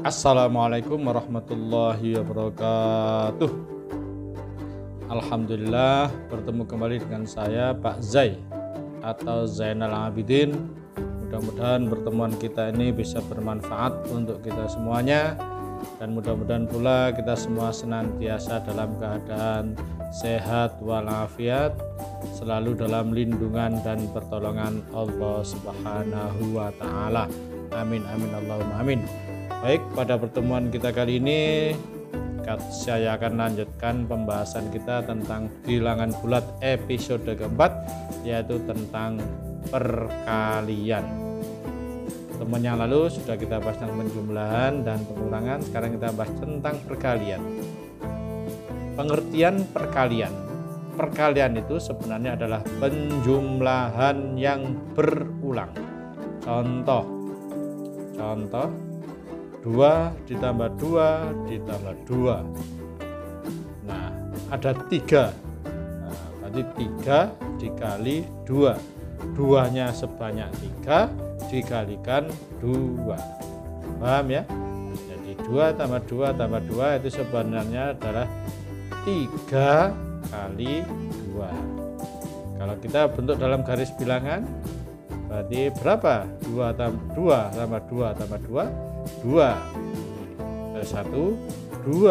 Assalamualaikum warahmatullahi wabarakatuh. Alhamdulillah bertemu kembali dengan saya Pak Zai atau Zainal Abidin. Mudah-mudahan pertemuan kita ini bisa bermanfaat untuk kita semuanya, dan mudah-mudahan pula kita semua senantiasa dalam keadaan sehat walafiat, selalu dalam lindungan dan pertolongan Allah Subhanahu wa taala. Amin amin Allahumma amin. Baik, pada pertemuan kita kali ini saya akan lanjutkan pembahasan kita tentang bilangan bulat episode keempat, yaitu tentang perkalian. Pertemuan yang lalu sudah kita bahas tentang penjumlahan dan pengurangan. Sekarang kita bahas tentang perkalian. Pengertian perkalian. Perkalian itu sebenarnya adalah penjumlahan yang berulang. Contoh 2 ditambah 2 ditambah 2. Nah, ada 3. Nah, berarti 3 dikali 2. 2-nya sebanyak 3 dikalikan 2. Paham ya? Jadi 2 tambah 2 tambah 2 itu sebenarnya adalah 3 kali 2. Kalau kita bentuk dalam garis bilangan, berarti berapa? 2 tambah 2 tambah 2 2 ke 1 2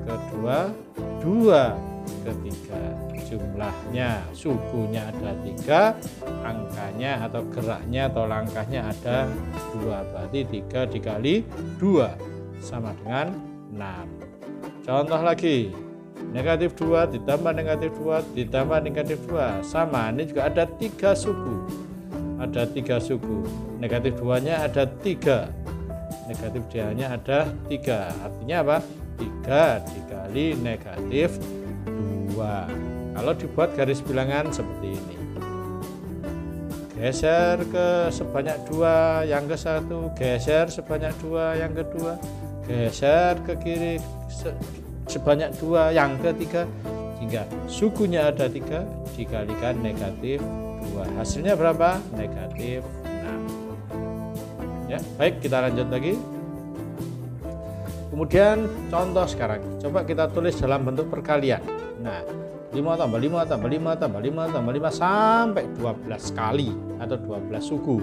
kedua 2 ketiga. Jumlahnya, sukunya ada 3, angkanya atau geraknya atau langkahnya ada 2, berarti 3 dikali 2 sama dengan 6. Contoh lagi, negatif 2 ditambah negatif 2 ditambah negatif 2 sama, ini juga ada 3 suku. Ada 3 suku. Negatif 2-nya ada 3. Negatif dia-nya ada 3. Artinya apa? 3 dikali negatif 2. Kalau dibuat garis bilangan seperti ini, geser ke sebanyak 2 yang ke 1, geser sebanyak 2 yang kedua, geser ke kiri sebanyak 2 yang ketiga, hingga sukunya ada 3 dikalikan negatif 2. Hasilnya berapa? Negatif 6. Ya, baik, kita lanjut lagi. Kemudian contoh sekarang, coba kita tulis dalam bentuk perkalian. Nah, 5 tambah 5 tambah 5 tambah 5 tambah 5 sampai 12 kali atau 12 suku.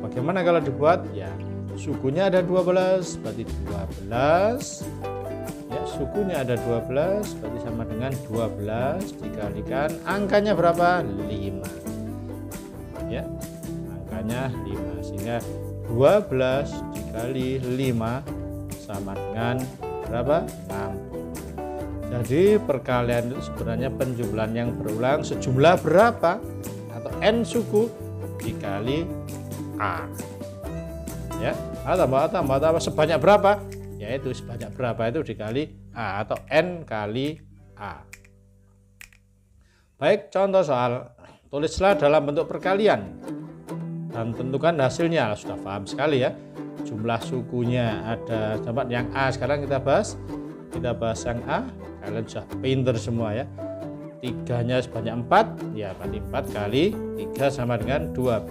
Bagaimana kalau dibuat? Ya, sukunya ada 12, berarti 12. Ya, sukunya ada 12, berarti sama dengan 12 dikalikan angkanya berapa? 5. Ya, angkanya 5, sehingga 12 dikali 5 sama dengan berapa? 60. Jadi perkalian itu sebenarnya penjumlahan yang berulang sejumlah berapa atau n suku dikali a. Ya, atau sebanyak berapa? Yaitu sebanyak berapa itu dikali a atau n kali a. Baik, contoh soal, tulislah dalam bentuk perkalian dan tentukan hasilnya. Sudah paham sekali ya. Jumlah sukunya ada, coba yang A sekarang kita bahas yang A. Kalian sudah pinter semua ya. 3-nya sebanyak 4, ya berarti 4 kali 3 sama dengan 12.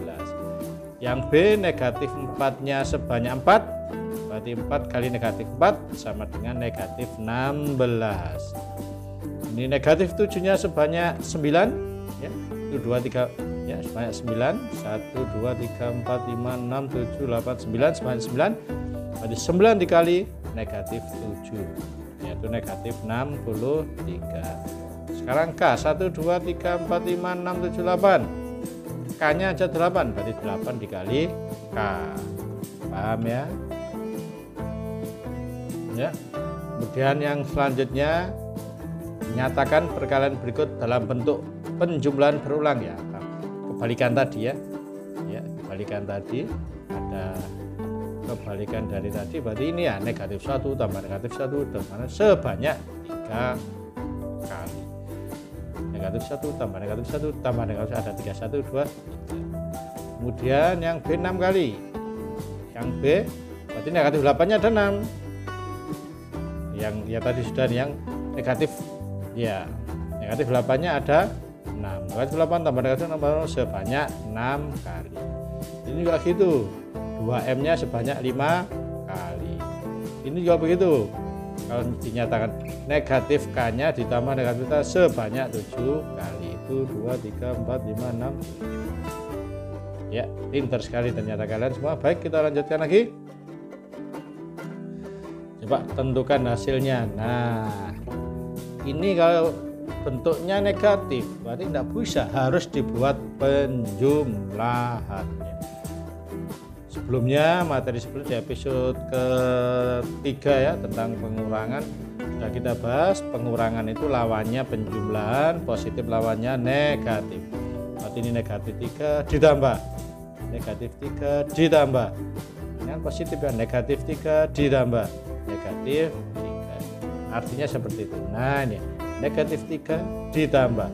Yang B negatif 4-nya sebanyak 4, berarti 4 kali negatif 4 sama dengan negatif 16. Ini negatif 7-nya sebanyak 9, ya, itu 2, 3, ya, sebanyak 9, 1, 2, 3, 4, 5, 6, 7, 8, 9, sebanyak 9, berarti 9 dikali negatif 7, yaitu negatif 63. Sekarang K, 1, 2, 3, 4, 5, 6, 7, 8. K-nya aja 8, berarti 8 dikali K. Paham ya? Ya. Kemudian yang selanjutnya, nyatakan perkalian berikut dalam bentuk penjumlahan berulang ya. Kebalikan tadi ya. Ya, kebalikan tadi ada kebalikan dari tadi, berarti ini ya negatif 1 tambah negatif 1 dengan sebanyak 3 kali. Negatif 1 tambah negatif 1 tambah negatif 1 ada 3, 1, 2, 3. Kemudian yang B 6 kali. Yang B berarti negatif 8-nya ada 6. Yang ya tadi sudah, yang negatif ya. Negatif 8-nya ada 6. Negatif 8 tambah negatif 6 sebanyak 6 kali. Ini juga gitu. 2M-nya sebanyak 5 kali. Ini juga begitu. Kalau dinyatakan negatif K-nya ditambah negatif K sebanyak 7 kali. Itu 2, 3, 4, 5, 6, 7. Ya, pintar sekali ternyata kalian semua. Baik, kita lanjutkan lagi. Coba tentukan hasilnya. Nah, ini kalau bentuknya negatif, berarti tidak bisa, harus dibuat penjumlahannya. Sebelumnya, materi sebelum di episode ketiga ya, tentang pengurangan sudah kita bahas. Pengurangan itu lawannya penjumlahan, positif lawannya negatif. Berarti ini negatif 3 ditambah negatif 3 ditambah dengan positif ya, negatif 3 ditambah negatif 3. Artinya seperti itu. Nah, ini negatif 3 ditambah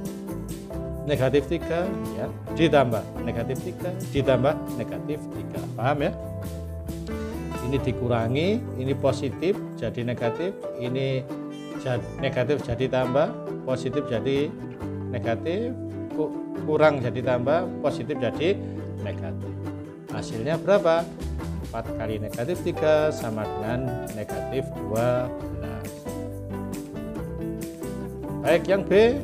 negatif 3 ya, ditambah negatif 3 ditambah negatif 3. Paham ya? Ini dikurangi, ini positif jadi negatif, ini negatif jadi tambah, positif jadi negatif, kurang jadi tambah, positif jadi negatif. Hasilnya berapa? 4 kali negatif 3 sama dengan negatif 12. Baik, yang B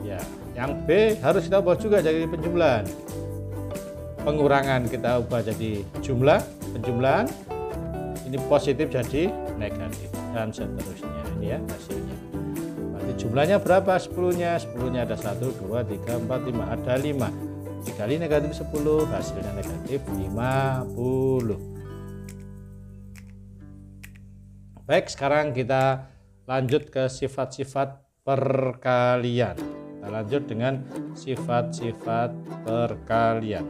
ya, yang B harus kita ubah juga jadi penjumlahan. Pengurangan kita ubah jadi jumlah, penjumlahan ini positif jadi negatif dan seterusnya. Ini ya hasilnya. Berarti jumlahnya berapa? 10-nya ada 1, 2, 3, 4, 5, ada 5. Dikali negatif 10 hasilnya negatif 50. Baik, sekarang kita lanjut ke sifat-sifat perkalian. Kita lanjut dengan sifat-sifat perkalian.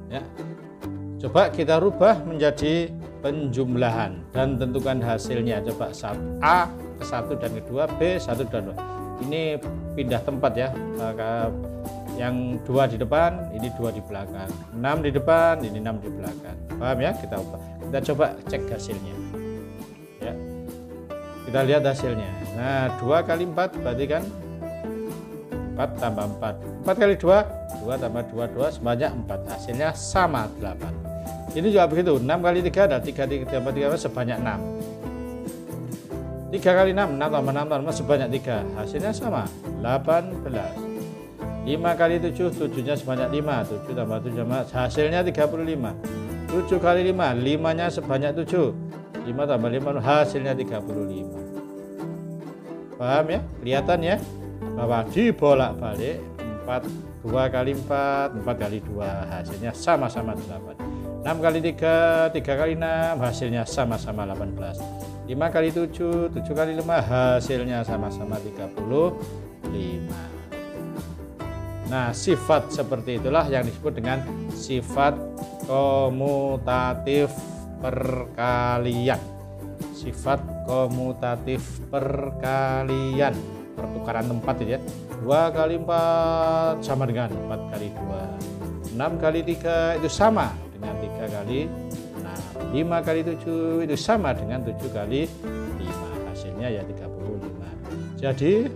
Ya. Coba kita rubah menjadi penjumlahan dan tentukan hasilnya. Coba A ke 1 dan ke 2, B 1 dan 2. Ini pindah tempat ya. Maka yang 2 di depan, ini 2 di belakang. 6 di depan, ini 6 di belakang. Paham ya? Kita ubah. Kita coba cek hasilnya. Ya. Kita lihat hasilnya. Nah, 2 kali 4 berarti kan 4 tambah 4. 4 kali 2, 2 tambah 2, 2 sebanyak 4. Hasilnya sama 8. Ini juga begitu. 6 kali 3 ada 3 tambah 3 sebanyak 6. 3 kali 6, 6 tambah 6 tambah sebanyak 3. Hasilnya sama 18. 5 kali 7, 7-nya sebanyak 5. 7 tambah 7 hasilnya 35. 7 kali 5, 5-nya sebanyak 7. 5 tambah 5 hasilnya 35. Paham ya? Kelihatan ya? Bahwa dibolak-balik 2 kali 4, 4 kali 2 hasilnya sama-sama 8. 6 kali 3, 3 kali 6 hasilnya sama-sama 18. 5 kali 7, 7 kali 5 hasilnya sama-sama 35. Nah, sifat seperti itulah yang disebut dengan sifat komutatif perkalian. Sifat komutatif perkalian, pertukaran tempat ya. 2 kali 4 sama dengan 4 kali 2. 6 kali 3 itu sama dengan 3 kali 6. 5 kali 7 itu sama dengan 7 kali 5. Hasilnya ya 35. Jadi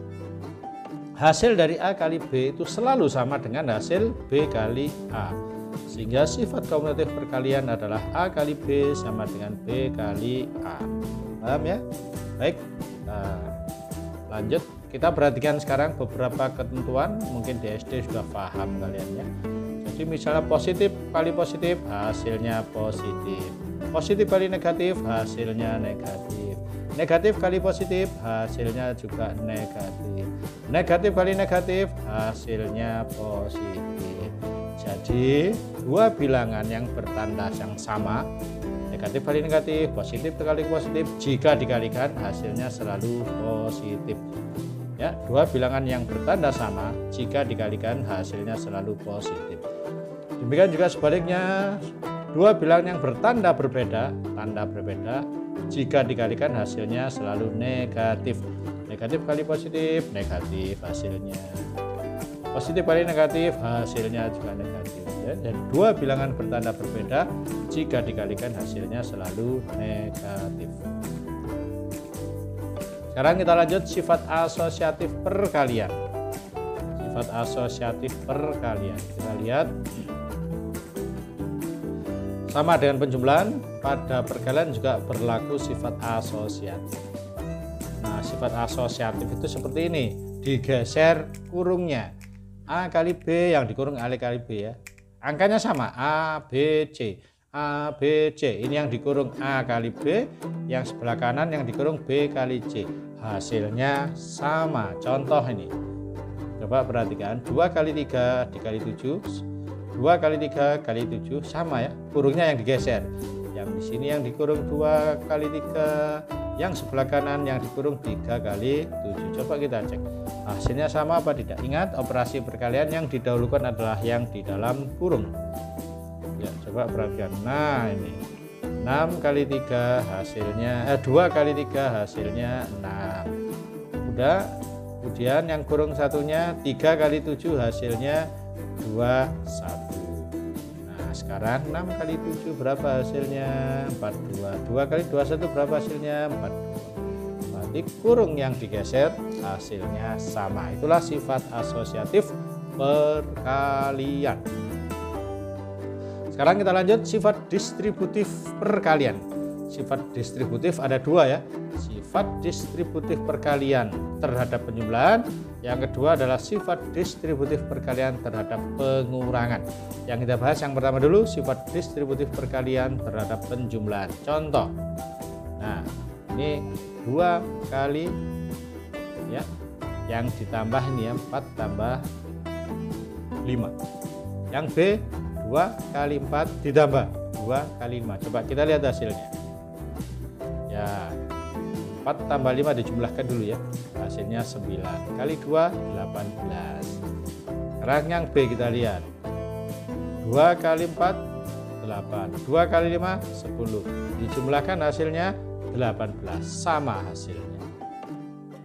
hasil dari A kali B itu selalu sama dengan hasil B kali A. Sehingga sifat komutatif perkalian adalah A kali B sama dengan B kali A. Paham ya? Baik, lanjut. Kita perhatikan sekarang beberapa ketentuan. Mungkin di SD sudah paham kalian ya. Jadi misalnya positif kali positif hasilnya positif. Positif kali negatif hasilnya negatif. Negatif kali positif hasilnya juga negatif. Negatif kali negatif hasilnya positif. Jadi dua bilangan yang bertanda yang sama, negatif kali negatif, positif kali positif, jika dikalikan hasilnya selalu positif. Ya, dua bilangan yang bertanda sama, jika dikalikan hasilnya selalu positif. Demikian juga sebaliknya, dua bilangan yang bertanda berbeda, tanda berbeda, jika dikalikan hasilnya selalu negatif. Negatif kali positif, negatif hasilnya. Positif kali negatif, hasilnya juga negatif. Dan dua bilangan bertanda berbeda, jika dikalikan hasilnya selalu negatif. Sekarang kita lanjut sifat asosiatif perkalian. Sifat asosiatif perkalian. Kita lihat Sama dengan penjumlahan, pada perkalian juga berlaku sifat asosiatif. Nah, sifat asosiatif itu seperti ini, digeser kurungnya. A kali B yang dikurung A kali B ya. Angkanya sama, A, B, C. A, B, C. Ini yang dikurung A kali B, yang sebelah kanan yang dikurung B kali C. Hasilnya sama. Contoh ini. Coba perhatikan, 2 kali 3 dikali 7, 2 kali 3 kali 7 sama ya, kurungnya yang digeser. Yang di sini yang dikurung 2 kali 3, yang sebelah kanan yang dikurung 3 kali 7. Coba kita cek hasilnya sama apa tidak. Ingat, operasi perkalian yang didahulukan adalah yang di dalam kurung ya. Coba perhatikan, nah ini 6 kali 3 hasilnya 2 kali 3 hasilnya 6. Udah. Kemudian yang kurung satunya 3 kali 7 hasilnya 21. Nah sekarang 6 kali 7 berapa hasilnya? 42. 2 kali 21 berapa hasilnya? 42. Berarti kurung yang digeser hasilnya sama. Itulah sifat asosiatif perkalian. Sekarang kita lanjut sifat distributif perkalian. Sifat distributif ada dua ya. Sifat distributif perkalian terhadap penjumlahan. Yang kedua adalah sifat distributif perkalian terhadap pengurangan. Yang kita bahas yang pertama dulu, sifat distributif perkalian terhadap penjumlahan. Contoh. Nah, ini 2 kali ya. Yang ditambah ini ya 4 tambah 5. Yang B 2 kali 4 ditambah 2 kali 5. Coba kita lihat hasilnya. Ya, 4 tambah 5 dijumlahkan dulu ya. Hasilnya 9 kali 2 18. Sekarang yang B kita lihat. 2 kali 4 8. 2 kali 5 10. Dijumlahkan hasilnya 18. Sama hasilnya.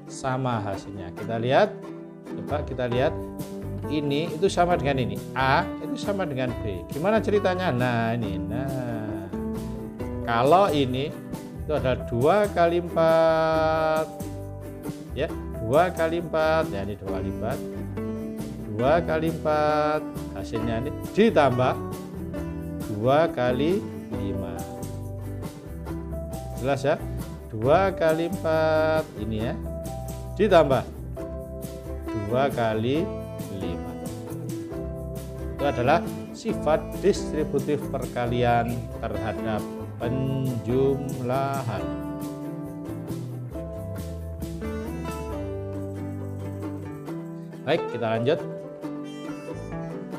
Sama hasilnya. Kita lihat. Coba kita lihat. Ini itu sama dengan ini. A itu sama dengan B. Gimana ceritanya? Nah, ini. Nah. Kalau ini itu adalah 2 kali 4 ya, 2 kali 4 ya, ini 2 kali 4, 2 kali 4 hasilnya ini ditambah 2 kali 5. Jelas ya, 2 kali 4 ini ya ditambah 2 kali 5. Itu adalah sifat distributif perkalian terhadap penjumlahan. Baik, kita lanjut.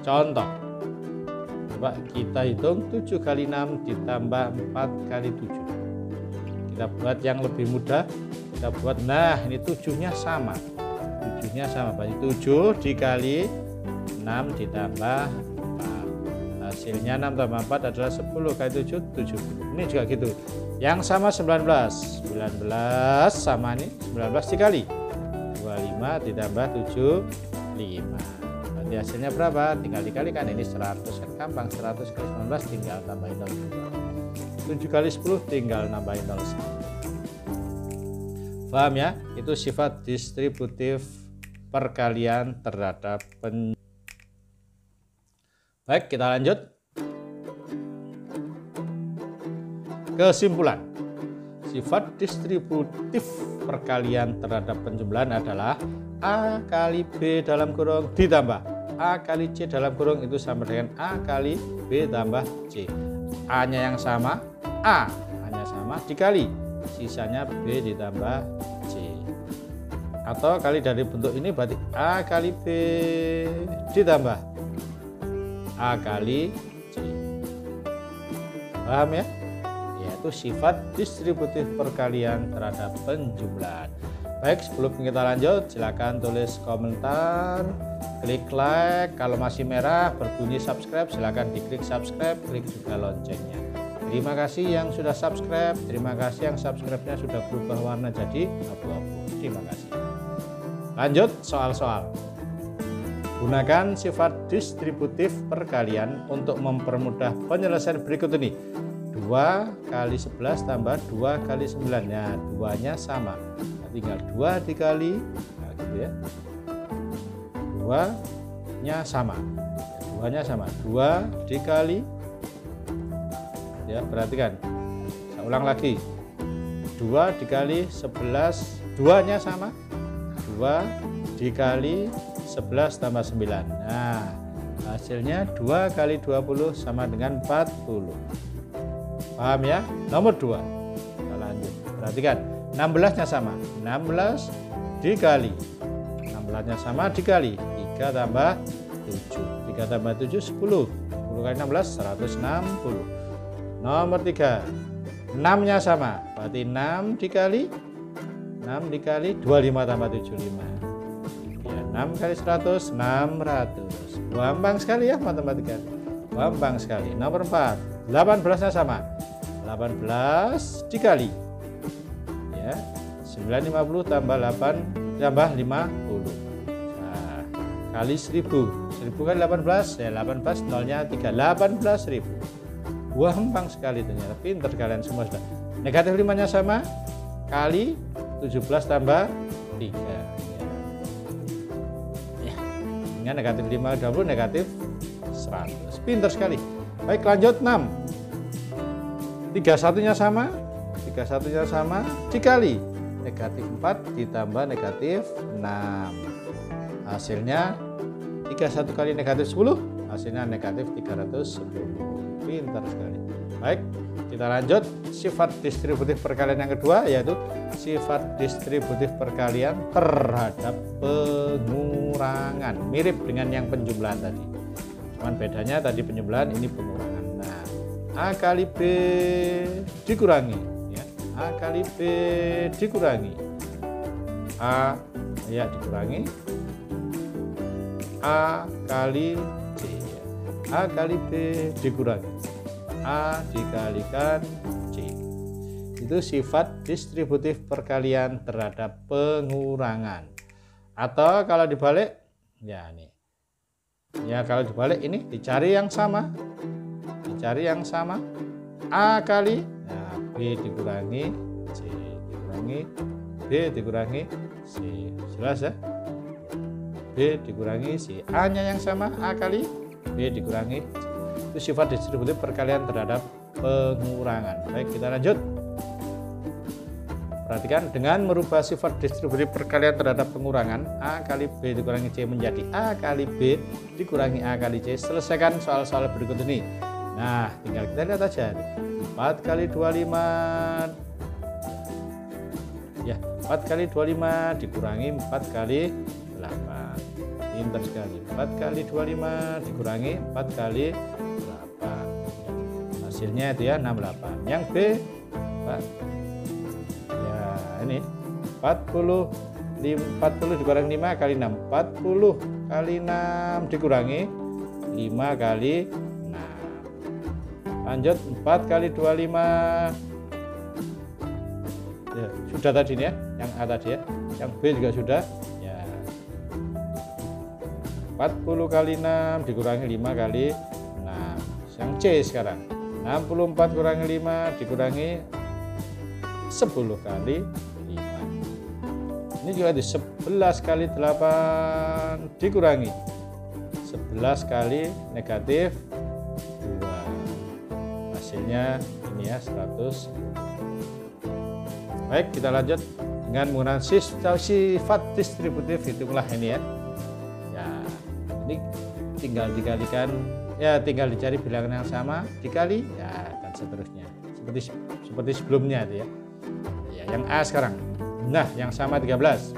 Contoh. Coba kita hitung 7 kali 6 ditambah 4 kali 7. Kita buat yang lebih mudah. Kita buat, nah ini 7-nya sama. 7-nya sama. Berarti 7 dikali 6 ditambah 4. Hasilnya 6 tambah 4 adalah 10 kali 7, 70. Ini juga gitu. Yang sama 19. 19 sama nih 19 dikali 25 ditambah 75. Berarti hasilnya berapa? Tinggal dikalikan, ini 100 kan gampang. 100 kali 19 tinggal tambahin 0. 7 kali 10 tinggal nambahin 0. Paham ya? Itu sifat distributif perkalian terhadap Baik, kita lanjut. Kesimpulan. Sifat distributif perkalian terhadap penjumlahan adalah A kali B dalam kurung ditambah A kali C dalam kurung itu sama dengan A kali B tambah C. A-nya yang sama, A-nya sama dikali sisanya B ditambah C. Atau kali dari bentuk ini berarti A kali B ditambah A kali C. Paham ya? Yaitu sifat distributif perkalian terhadap penjumlahan. Baik, sebelum kita lanjut silakan tulis komentar, klik like, kalau masih merah berbunyi subscribe silakan diklik subscribe, klik juga loncengnya. Terima kasih yang sudah subscribe, terima kasih yang subscribe-nya sudah berubah warna jadi abu-abu. Terima kasih. Lanjut soal-soal. Gunakan sifat distributif perkalian untuk mempermudah penyelesaian berikut ini. 2 kali 11 tambah 2 kali 9. Nah, 2-nya sama. Tinggal 2 dikali, nah gitu ya. 2-nya sama. 2-nya sama. 2 dikali ya, perhatikan. Saya ulang lagi. 2 dikali 11, 2-nya sama. 2 dikali 11 tambah 9. Nah, hasilnya 2 kali 20 sama dengan 40. Paham ya? Nomor 2. Kita lanjut. Perhatikan, 16-nya sama. 16 dikali. 16-nya sama dikali. 3 tambah 7. 3 tambah 7, 10. 10 kali 16, 160. Nomor 3. 6-nya sama. Berarti 6 dikali 25 tambah 75. Ya, 6 kali 100, 600. Gampang sekali ya matematika. Gampang sekali. Nomor 4. 18-nya sama. 18 dikali. Ya. 950 tambah 8 tambah 50. Nah, kali 1000. 1000 kali 18, ya 18, nolnya 3. 18.000. Gampang sekali ternyata. Pinter kalian semua sudah. Negatif 5-nya sama. Kali 17 tambah 3. Ya. Ini negatif 5, 20, negatif 100. Pinter sekali. Baik, lanjut 6. 31-nya sama. 31-nya sama dikali negatif 4 ditambah negatif 6. Hasilnya 31 kali negatif 10, hasilnya negatif 310. Pintar sekali. Baik, kita lanjut sifat distributif perkalian yang kedua, yaitu sifat distributif perkalian terhadap pengurangan. Mirip dengan yang penjumlahan tadi, cuman bedanya tadi penjumlahan, ini pengurangan. Nah, A kali B dikurangi, ya, A kali B dikurangi A, ya, dikurangi A kali C. A kali B dikurangi A dikalikan C. Itu sifat distributif perkalian terhadap pengurangan. Atau kalau dibalik, ya ini. Ya kalau dibalik ini dicari yang sama. Dicari yang sama. A kali, nah, B dikurangi C dikurangi B dikurangi C. Jelas ya? B dikurangi C. A-nya yang sama, A kali B dikurangi C. Itu sifat distributif perkalian terhadap pengurangan. Baik, kita lanjut. Perhatikan, dengan merubah sifat distributif perkalian terhadap pengurangan, A kali B dikurangi C menjadi A kali B dikurangi A kali C. Selesaikan soal-soal berikut ini. Nah, tinggal kita lihat aja. 4 kali 25, ya, 4 kali 25 dikurangi 4 kali 8. Pintar sekali. 4 kali 25 dikurangi 4 kali 8. Hasilnya itu ya 68. Yang B, Pak, ya ini 40 dikurangi 5 kali 6. 40 kali 6 dikurangi 5 kali 6. Lanjut 4 kali 25. Ya, sudah tadi nih ya, yang A tadi ya. Yang B juga sudah. 40 kali 6 dikurangi 5 kali 6. Yang C sekarang 64 kurangi 5 dikurangi 10 kali 5. Ini juga di 11 kali 8 dikurangi 11 kali negatif 2. Hasilnya ini ya 100. Baik, kita lanjut dengan menggunakan sifat distributif. Hitunglah ini ya. Ini tinggal dikalikan, ya tinggal dicari bilangan yang sama dikali, ya, dan seterusnya seperti sebelumnya itu ya. Ya, yang A sekarang. Nah, yang sama 13.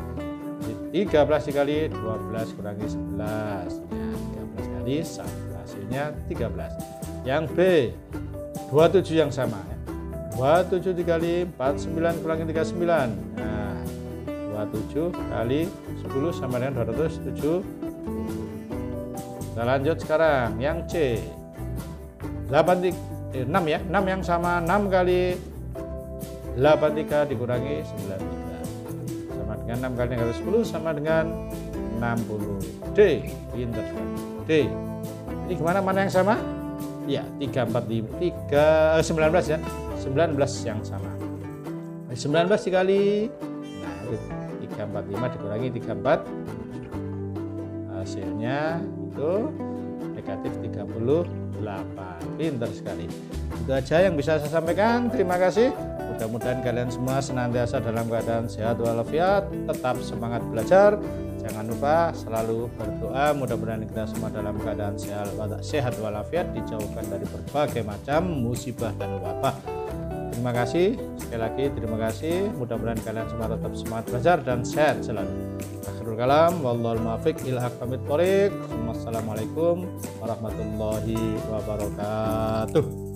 13 dikali 12 kurangi 11. Ya, 13 kali 1. Hasilnya 13. Yang B 27 yang sama ya. 27 dikali 49 kurangi 39. Nah, 27 kali 10 sama dengan 270. Kita lanjut sekarang yang C. 6 ya, 6 yang sama. 6 kali 83 dikurangi 93 sama dengan 6 kali negatif 10 sama dengan 60. D, pinter sekali. D. Ini gimana, mana yang sama? Ya, 19 ya. 19 yang sama. 19 dikali, nah itu 345 dikurangi 34. Hasilnya itu negatif 38. Pinter sekali. Itu aja yang bisa saya sampaikan. Terima kasih. Mudah-mudahan kalian semua senantiasa dalam keadaan sehat walafiat, tetap semangat belajar. Jangan lupa selalu berdoa, mudah-mudahan kita semua dalam keadaan sehat walafiat, dijauhkan dari berbagai macam musibah dan wabah. Terima kasih, sekali lagi terima kasih. Mudah-mudahan kalian semua tetap semangat belajar dan sehat selalu. Akhirul kalam, wallahul muwaffiq ila aqwamit thoriq. Wassalamualaikum warahmatullahi wabarakatuh.